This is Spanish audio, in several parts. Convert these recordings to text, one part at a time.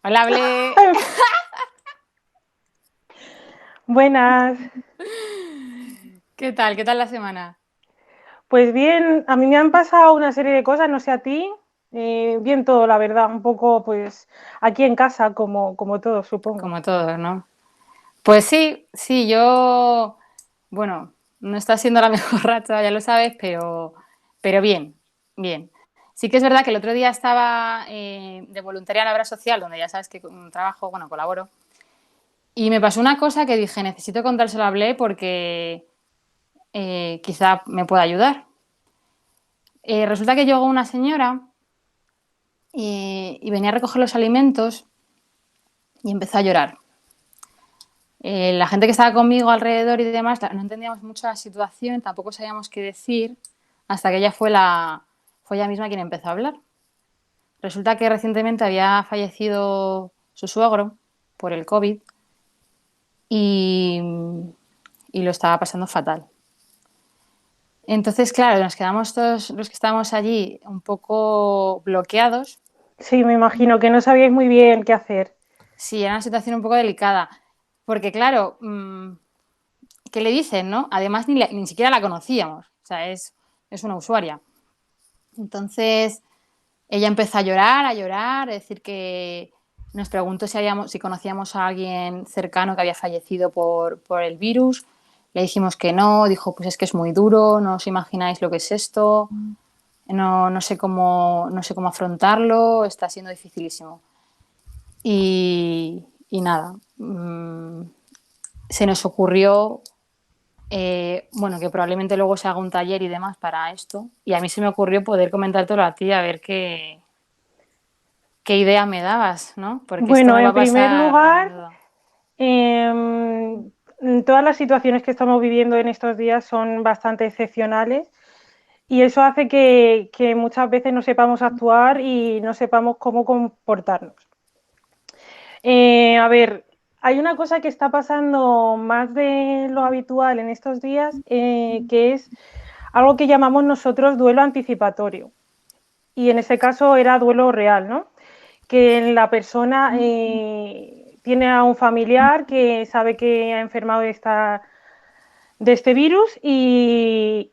Hola, Ble. Buenas. ¿Qué tal? ¿Qué tal la semana? Pues bien, a mí me han pasado una serie de cosas, no sé a ti. Bien todo, la verdad, un poco pues aquí en casa, como todos, supongo. Como todos, ¿no? Pues sí, sí, yo, bueno, no está siendo la mejor racha, ya lo sabes, pero bien, bien. Sí que es verdad que el otro día estaba de voluntaria en la obra social, donde ya sabes que trabajo, bueno, colaboro, y me pasó una cosa que dije, necesito contárselo a Ble porque quizá me pueda ayudar. Resulta que llegó una señora y venía a recoger los alimentos y empezó a llorar. La gente que estaba conmigo alrededor y demás, no entendíamos mucho la situación, tampoco sabíamos qué decir, hasta que ella fue ella misma quien empezó a hablar. Resulta que recientemente había fallecido su suegro por el COVID y, y lo estaba pasando fatal. Entonces, claro, nos quedamos todos los que estábamos allí un poco bloqueados. Sí, me imagino que no sabíais muy bien qué hacer. Sí, era una situación un poco delicada, porque claro, ¿qué le dicen, no? Además, ni siquiera la conocíamos, o sea, es una usuaria. Entonces, ella empezó a llorar, a decir que nos preguntó si conocíamos a alguien cercano que había fallecido por el virus. Le dijimos que no, dijo, pues es que es muy duro, no os imagináis lo que es esto, no sé cómo afrontarlo, está siendo dificilísimo. Y nada, se nos ocurrió bueno, que probablemente luego se haga un taller y demás para esto. Y a mí se me ocurrió poder comentártelo a ti, a ver qué idea me dabas, ¿no? Porque esto Bueno, me va en a primer pasar a lugar, menudo. em, todas las situaciones que estamos viviendo en estos días son bastante excepcionales y eso hace que muchas veces no sepamos actuar y no sepamos cómo comportarnos. A ver, hay una cosa que está pasando más de lo habitual en estos días, que es algo que llamamos nosotros duelo anticipatorio. Y en ese caso era duelo real, ¿no? Que la persona tiene a un familiar que sabe que ha enfermado de este virus y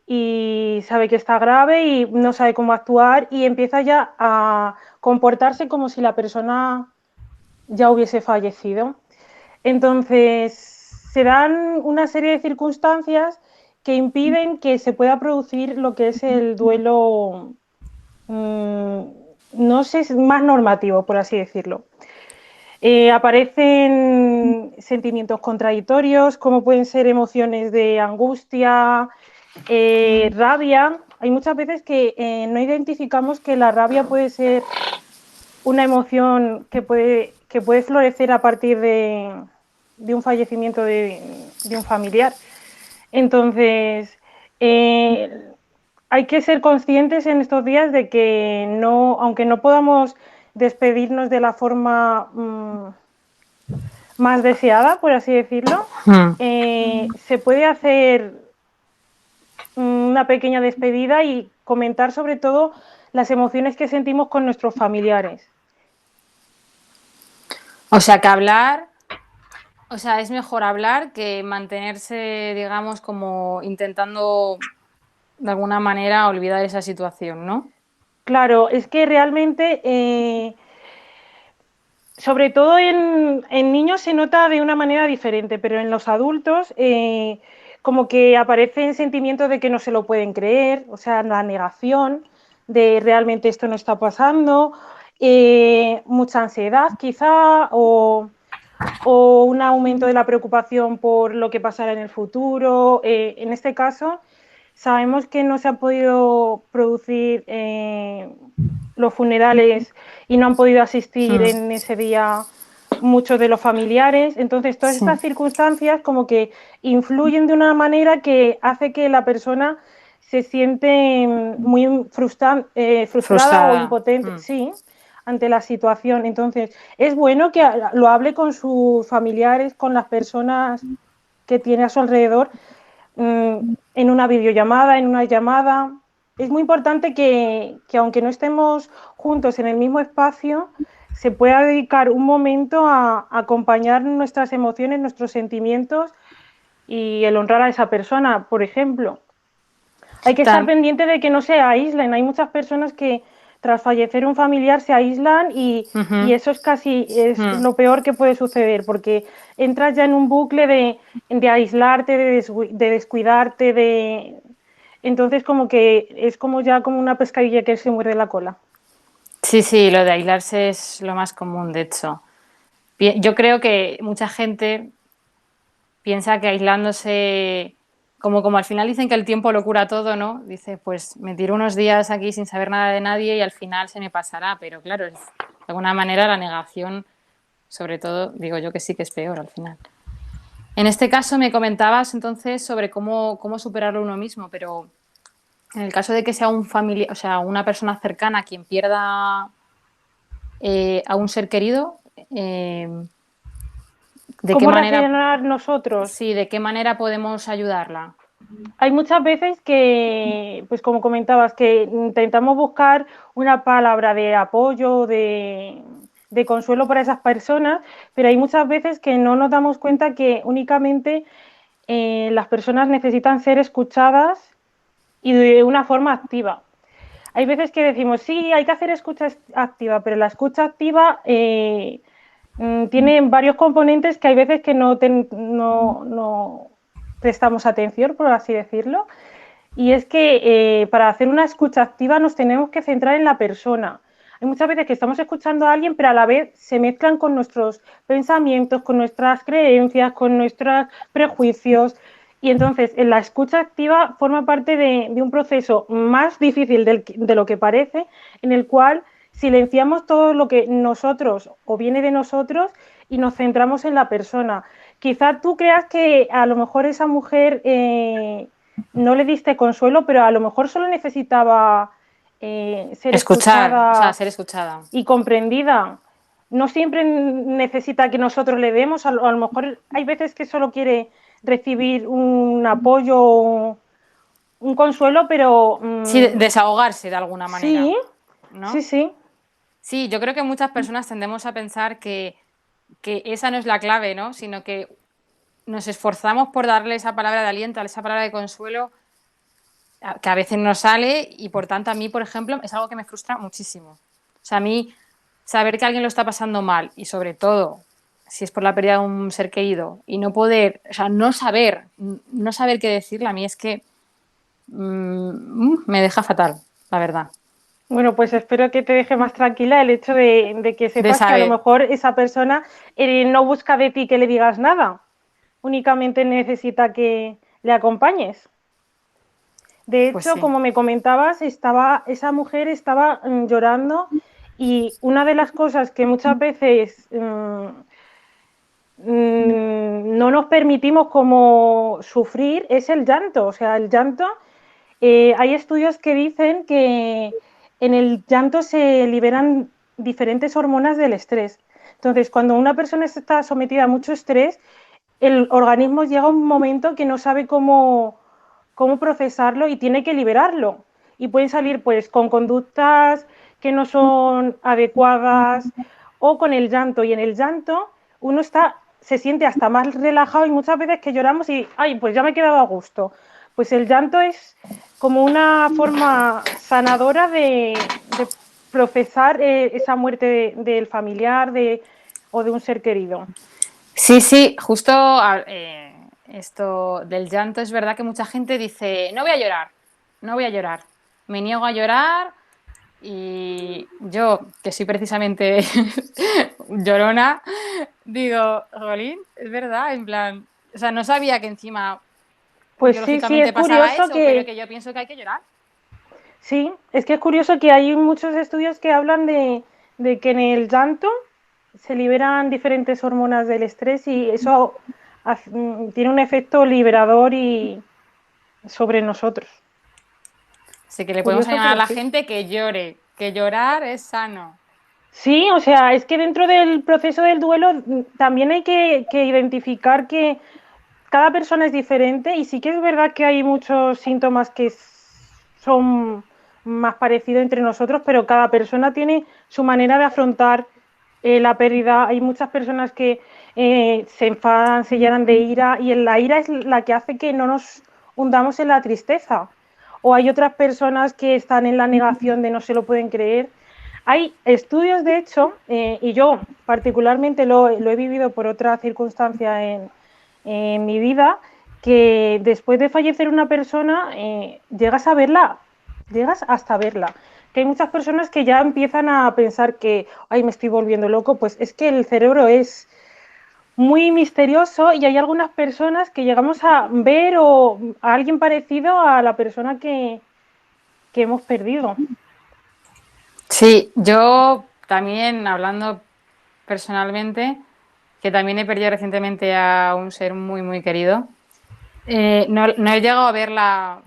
sabe que está grave y no sabe cómo actuar y empieza ya a comportarse como si la persona ya hubiese fallecido. Entonces, se dan una serie de circunstancias que impiden que se pueda producir lo que es el duelo, mmm, no sé, más normativo, por así decirlo. Aparecen sentimientos contradictorios, como pueden ser emociones de angustia, rabia. Hay muchas veces que no identificamos que la rabia puede ser una emoción que puede florecer a partir de un fallecimiento de un familiar. Entonces, eh, hay que ser conscientes en estos días de que no, aunque no podamos despedirnos de la forma más deseada, por así decirlo, Hmm. se puede hacer una pequeña despedida y comentar sobre todo las emociones que sentimos con nuestros familiares. O sea, que hablar, o sea, es mejor hablar que mantenerse, digamos, como intentando de alguna manera olvidar esa situación, ¿no? Claro, es que realmente, sobre todo en niños se nota de una manera diferente, pero en los adultos como que aparecen sentimientos de que no se lo pueden creer, o sea, la negación de realmente esto no está pasando, mucha ansiedad quizá o un aumento de la preocupación por lo que pasará en el futuro. En este caso, sabemos que no se han podido producir los funerales y no han podido asistir Hmm. en ese día muchos de los familiares. Entonces, todas Sí. estas circunstancias como que influyen de una manera que hace que la persona se siente muy frustrada o Frustrada. impotente, Hmm. sí, ante la situación. Entonces, es bueno que lo hable con sus familiares, con las personas que tiene a su alrededor, mmm, en una videollamada, en una llamada. Es muy importante que aunque no estemos juntos en el mismo espacio, se pueda dedicar un momento a acompañar nuestras emociones, nuestros sentimientos y el honrar a esa persona, por ejemplo. Hay que estar Tam- pendiente de que no se aíslen. Hay muchas personas que tras fallecer un familiar se aíslan y Ujú, eso es casi es mm. lo peor que puede suceder porque entras ya en un bucle de aislarte, de descuidarte, de... Entonces como que es como ya como una pescadilla que se muerde la cola. Sí, sí, lo de aislarse es lo más común, de hecho. Yo creo que mucha gente piensa que aislándose, como al final dicen que el tiempo lo cura todo, ¿no? Dice, pues me tiro unos días aquí sin saber nada de nadie y al final se me pasará. Pero claro, de alguna manera la negación, sobre todo, digo yo que sí que es peor al final. En este caso me comentabas entonces sobre cómo superarlo uno mismo, pero en el caso de que sea un familiar, o sea, una persona cercana quien pierda a un ser querido, ¿de qué ¿Cómo manera, reaccionar nosotros? sí, de qué manera podemos ayudarla? Hay muchas veces que, pues como comentabas, que intentamos buscar una palabra de apoyo, de consuelo para esas personas, pero hay muchas veces que no nos damos cuenta que únicamente las personas necesitan ser escuchadas y de una forma activa. Hay veces que decimos, sí, hay que hacer escucha activa, pero la escucha activa tiene varios componentes que hay veces que no prestamos atención, por así decirlo. Y es que para hacer una escucha activa nos tenemos que centrar en la persona. Hay muchas veces que estamos escuchando a alguien, pero a la vez se mezclan con nuestros pensamientos, con nuestras creencias, con nuestros prejuicios. Y entonces, en la escucha activa forma parte de un proceso más difícil de lo que parece, en el cual silenciamos todo lo que nosotros o viene de nosotros y nos centramos en la persona. Quizás tú creas que a lo mejor esa mujer no le diste consuelo, pero a lo mejor solo necesitaba ser Escuchar, o sea, escuchada ser escuchada. y comprendida. No siempre necesita que nosotros le demos, a lo mejor hay veces que solo quiere recibir un apoyo, un consuelo, pero Sí, desahogarse de alguna sí, manera, sí, ¿no? sí. Sí, yo creo que muchas personas tendemos a pensar que esa no es la clave, ¿no? Sino que nos esforzamos por darle esa palabra de aliento, esa palabra de consuelo, que a veces no sale y por tanto a mí, por ejemplo, es algo que me frustra muchísimo. O sea, a mí saber que alguien lo está pasando mal y sobre todo si es por la pérdida de un ser querido y no poder, o sea, no saber qué decirle, a mí es que me deja fatal, la verdad, Bueno, pues espero que te deje más tranquila el hecho de que de sepas que a lo saber. mejor esa persona no busca de ti que le digas nada, únicamente necesita que le acompañes. De Pues hecho, sí. como me comentabas, esa mujer estaba llorando y una de las cosas que muchas veces no nos permitimos como sufrir es el llanto. O sea, el llanto, hay estudios que dicen que en el llanto se liberan diferentes hormonas del estrés. Entonces, cuando una persona está sometida a mucho estrés, el organismo llega a un momento que no sabe cómo procesarlo y tiene que liberarlo. Y pueden salir pues con conductas que no son adecuadas o con el llanto. Y en el llanto uno se siente hasta más relajado y muchas veces que lloramos y, ay, pues ya me he quedado a gusto. Pues el llanto es como una forma sanadora de procesar esa muerte del familiar o de un ser querido. Sí, sí, justo esto del llanto es verdad que mucha gente dice, no voy a llorar, no voy a llorar, me niego a llorar y yo, que soy precisamente llorona, digo, Jolín, es verdad, en plan, o sea, no sabía que encima Pues sí, sí, es biológicamente pasaba curioso eso, pero que, que yo pienso que hay que llorar. sí, es que es curioso que hay muchos estudios que hablan de que en el llanto se liberan diferentes hormonas del estrés y eso tiene un efecto liberador y sobre nosotros. Así que le podemos Curioso, animar a pero la sí. gente que llore, que llorar es sano. Sí, o sea, es que dentro del proceso del duelo también hay que identificar que cada persona es diferente y sí que es verdad que hay muchos síntomas que son más parecidos entre nosotros, pero cada persona tiene su manera de afrontar la pérdida, hay muchas personas que se enfadan, se llenan de ira y la ira es la que hace que no nos hundamos en la tristeza. O hay otras personas que están en la negación de no se lo pueden creer. Hay estudios, de hecho, y yo particularmente lo he vivido por otra circunstancia en mi vida, que después de fallecer una persona llegas a verla, llegas hasta verla. Que hay muchas personas que ya empiezan a pensar que, ay, me estoy volviendo loco, pues es que el cerebro es muy misterioso y hay algunas personas que llegamos a ver o a alguien parecido a la persona que hemos perdido. Sí, yo también, hablando personalmente, que también he perdido recientemente a un ser muy, muy querido, no he llegado a verla,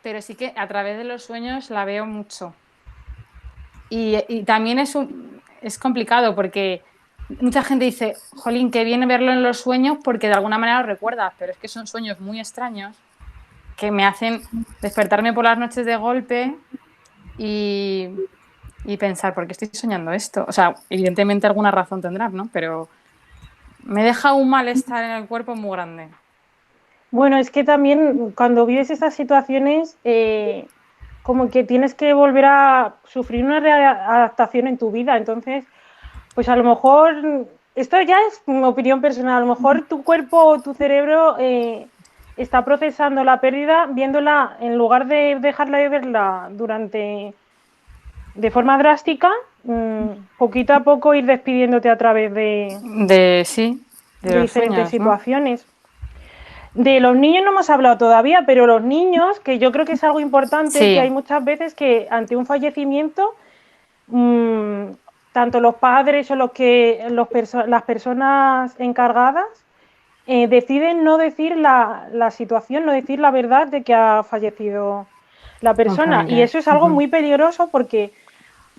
pero sí que a través de los sueños la veo mucho. Y también es complicado porque mucha gente dice, jolín, qué bien verlo en los sueños porque de alguna manera lo recuerdas, pero es que son sueños muy extraños que me hacen despertarme por las noches de golpe y, y pensar, ¿por qué estoy soñando esto? O sea, evidentemente alguna razón tendrás, ¿no? Pero me deja un malestar en el cuerpo muy grande. Bueno, es que también cuando vives estas situaciones, como que tienes que volver a sufrir una readaptación en tu vida. Entonces, pues a lo mejor, esto ya es mi opinión personal, a lo mejor tu cuerpo o tu cerebro está procesando la pérdida, viéndola, en lugar de dejarla de verla de forma drástica, poquito a poco ir despidiéndote a través Sí, de de los diferentes sueños, ¿no? situaciones. De los niños no hemos hablado todavía, pero los niños, que yo creo que es algo importante, que hay Sí, muchas veces que ante un fallecimiento, mmm, tanto los padres o las personas encargadas deciden no decir la situación, no decir la verdad de que ha fallecido la un persona. Y familiar. eso es algo muy peligroso porque,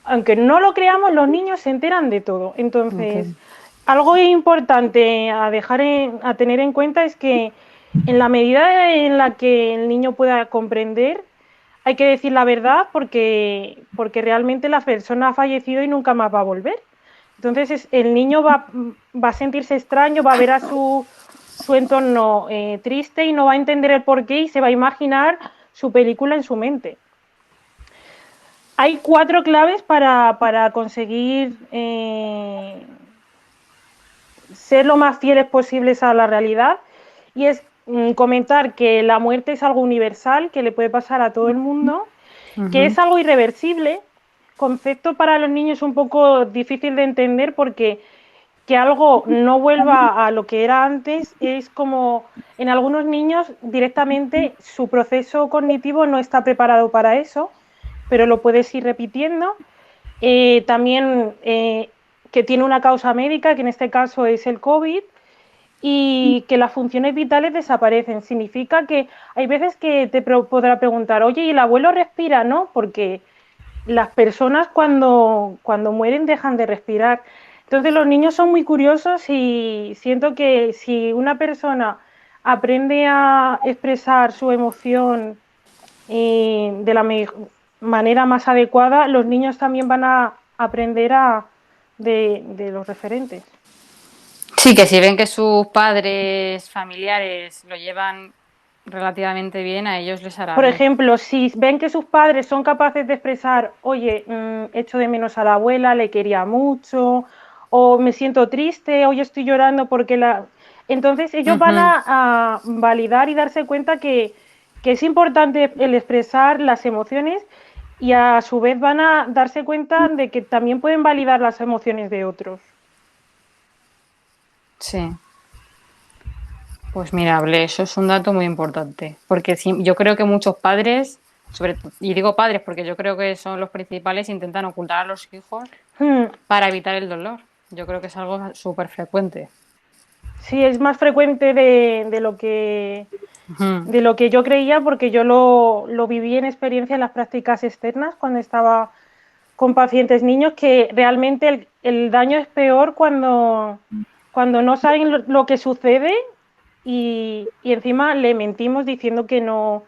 aunque no lo creamos, los niños se enteran de todo. Entonces, algo importante a a tener en cuenta es que en la medida en la que el niño pueda comprender, hay que decir la verdad porque realmente la persona ha fallecido y nunca más va a volver. Entonces el niño va a sentirse extraño, va a ver a su entorno triste y no va a entender el porqué y se va a imaginar su película en su mente. Hay 4 claves para conseguir ser lo más fieles posibles a la realidad y es comentar que la muerte es algo universal, que le puede pasar a todo el mundo, que es algo irreversible, concepto para los niños un poco difícil de entender porque que algo no vuelva a lo que era antes es como en algunos niños directamente su proceso cognitivo no está preparado para eso, pero lo puedes ir repitiendo. También que tiene una causa médica, que en este caso es el COVID, y que las funciones vitales desaparecen. Significa que hay veces que te podrá preguntar, oye, ¿y el abuelo respira? No, porque las personas cuando mueren dejan de respirar. Entonces los niños son muy curiosos y siento que si una persona aprende a expresar su emoción de la manera más adecuada, los niños también van a aprender de los referentes. Sí, que si ven que sus padres familiares lo llevan relativamente bien, a ellos les hará Por bien. ejemplo, si ven que sus padres son capaces de expresar, oye, echo de menos a la abuela, le quería mucho, o me siento triste, hoy estoy llorando porque la... Entonces ellos van Ujú. a validar y darse cuenta que es importante el expresar las emociones y a su vez van a darse cuenta de que también pueden validar las emociones de otros. Sí, pues mirable, eso es un dato muy importante, porque yo creo que muchos padres, y digo padres porque yo creo que son los principales, intentan ocultar a los hijos Hmm. para evitar el dolor. Yo creo que es algo súper frecuente. Sí, es más frecuente Ujú. de lo que yo creía porque yo lo viví en experiencia en las prácticas externas cuando estaba con pacientes niños que realmente el daño es peor cuando no saben lo que sucede y encima le mentimos diciendo que no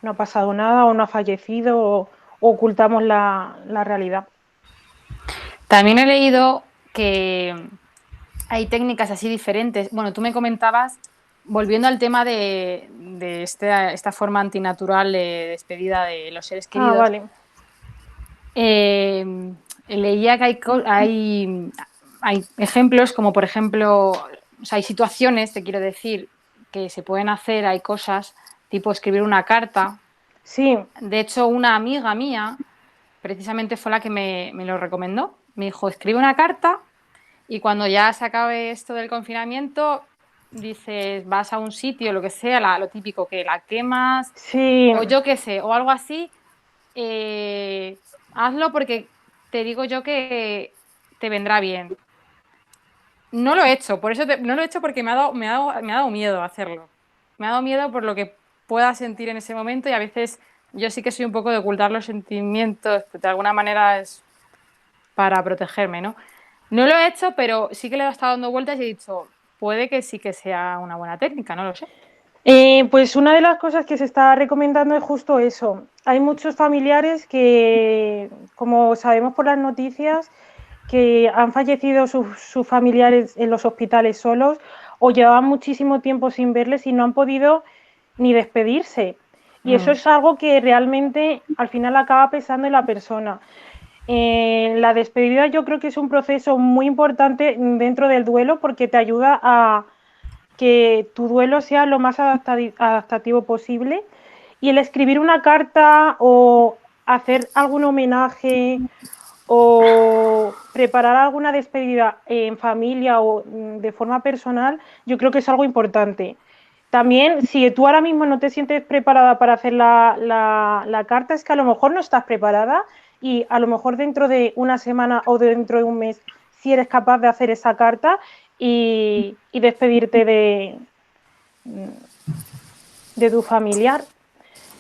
ha pasado nada o no ha fallecido o ocultamos la realidad. También he leído que hay técnicas así diferentes. Bueno, tú me comentabas, volviendo al tema de esta forma antinatural de despedida de los seres Ah, queridos, vale. leía que hay ejemplos como, por ejemplo, o sea, hay situaciones, te quiero decir, que se pueden hacer, hay cosas tipo escribir una carta. Sí, De hecho, una amiga mía precisamente fue la que me lo recomendó. Me dijo, escribe una carta y cuando ya se acabe esto del confinamiento, dices, vas a un sitio, lo que sea, lo típico, que la quemas, sí, o yo qué sé, o algo así, eh, hazlo porque te digo yo que te vendrá bien. No lo he hecho, por eso no lo he hecho porque me ha dado miedo hacerlo. Me ha dado miedo por lo que pueda sentir en ese momento y a veces yo sí que soy un poco de ocultar los sentimientos, de alguna manera es para protegerme, ¿no? No lo he hecho, pero sí que le he estado dando vueltas y he dicho, puede que sí que sea una buena técnica, no lo sé. Pues una de las cosas que se está recomendando es justo eso. Hay muchos familiares que, como sabemos por las noticias, que han fallecido sus familiares en los hospitales solos o llevaban muchísimo tiempo sin verles y no han podido ni despedirse. Y eso Mm, es algo que realmente al final acaba pesando en la persona. La despedida yo creo que es un proceso muy importante dentro del duelo porque te ayuda a que tu duelo sea lo más adaptativo posible y el escribir una carta o hacer algún homenaje o preparar alguna despedida en familia o de forma personal, yo creo que es algo importante. También, si tú ahora mismo no te sientes preparada para hacer la carta, es que a lo mejor no estás preparada y a lo mejor dentro de una semana o dentro de un mes, si eres capaz de hacer esa carta y despedirte de tu familiar.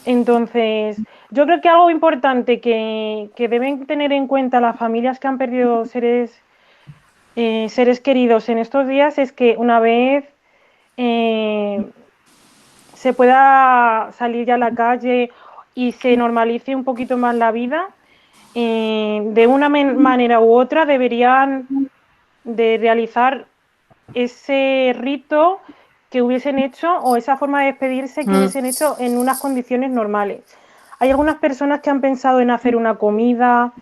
Entonces, yo creo que algo importante que deben tener en cuenta las familias que han perdido seres queridos en estos días es que una vez eh, se pueda salir ya a la calle y se normalice un poquito más la vida, de una manera u otra deberían de realizar ese rito que hubiesen hecho o esa forma de despedirse que mm. hubiesen hecho en unas condiciones normales. Hay algunas personas que han pensado en hacer una comida,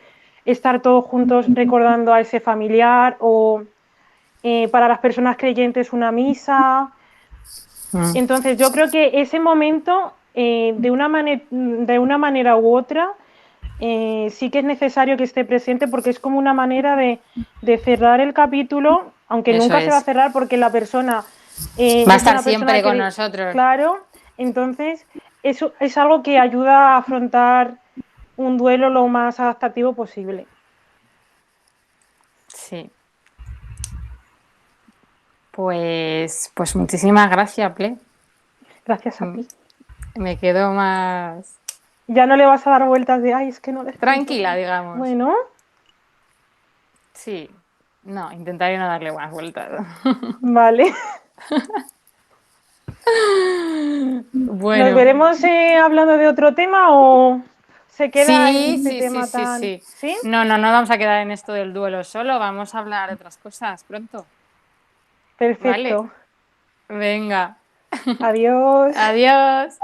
estar todos juntos recordando a ese familiar o para las personas creyentes una misa. Mm. Entonces yo creo que ese momento, de una manera u otra, sí que es necesario que esté presente porque es como una manera de cerrar el capítulo, aunque Eso nunca se va a es. cerrar porque la persona Va a es estar una persona siempre con que, nosotros. claro, entonces eso es algo que ayuda a afrontar un duelo lo más adaptativo posible. Sí. Pues muchísimas gracias, Ple. Gracias a Mm, ti. Me quedo más Ya no le vas a dar vueltas de, ay, es que no le he escrito tranquila, bien. digamos. Bueno, Sí. No, intentaré no darle buenas vueltas. vale. ¿Nos Bueno, veremos hablando de otro tema o se queda en sí, este sí, sí, tema sí, tan... sí. ¿Sí? No, no, no vamos a quedar en esto del duelo solo, vamos a hablar de otras cosas pronto. ¿Vale? Perfecto. Venga. Adiós. Adiós.